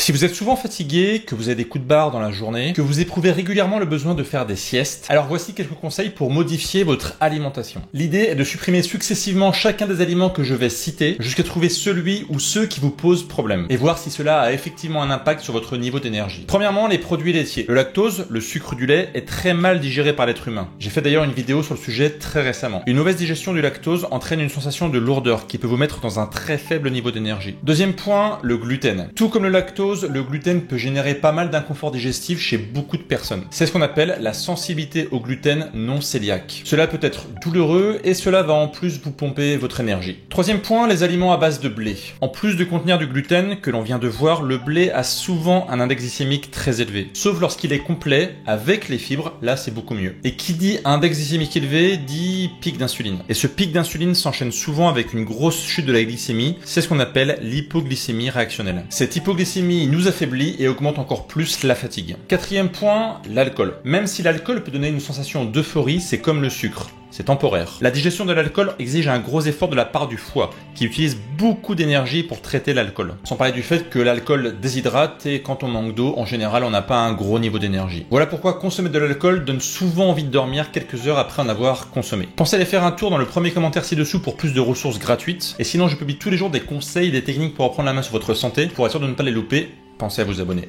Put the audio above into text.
Si vous êtes souvent fatigué, que vous avez des coups de barre dans la journée, que vous éprouvez régulièrement le besoin de faire des siestes, alors voici quelques conseils pour modifier votre alimentation. L'idée est de supprimer successivement chacun des aliments que je vais citer jusqu'à trouver celui ou ceux qui vous posent problème et voir si cela a effectivement un impact sur votre niveau d'énergie. Premièrement, les produits laitiers. Le lactose, le sucre du lait, est très mal digéré par l'être humain. J'ai fait d'ailleurs une vidéo sur le sujet très récemment. Une mauvaise digestion du lactose entraîne une sensation de lourdeur qui peut vous mettre dans un très faible niveau d'énergie. Deuxième point, le gluten. Tout comme le lactose, le gluten peut générer pas mal d'inconfort digestif chez beaucoup de personnes. C'est ce qu'on appelle la sensibilité au gluten non cœliaque. Cela peut être douloureux et cela va en plus vous pomper votre énergie. Troisième point, les aliments à base de blé. En plus de contenir du gluten que l'on vient de voir, le blé a souvent un index glycémique très élevé. Sauf lorsqu'il est complet, avec les fibres, là c'est beaucoup mieux. Et qui dit index glycémique élevé, dit pic d'insuline. Et ce pic d'insuline s'enchaîne souvent avec une grosse chute de la glycémie, c'est ce qu'on appelle l'hypoglycémie réactionnelle. Cette hypoglycémie nous affaiblit et augmente encore plus la fatigue. Quatrième point, l'alcool. Même si l'alcool peut donner une sensation d'euphorie, c'est comme le sucre. C'est temporaire. La digestion de l'alcool exige un gros effort de la part du foie, qui utilise beaucoup d'énergie pour traiter l'alcool. Sans parler du fait que l'alcool déshydrate et quand on manque d'eau, en général, on n'a pas un gros niveau d'énergie. Voilà pourquoi consommer de l'alcool donne souvent envie de dormir quelques heures après en avoir consommé. Pensez à aller faire un tour dans le premier commentaire ci-dessous pour plus de ressources gratuites. Et sinon, je publie tous les jours des conseils et des techniques pour reprendre la main sur votre santé. Pour être sûr de ne pas les louper, pensez à vous abonner.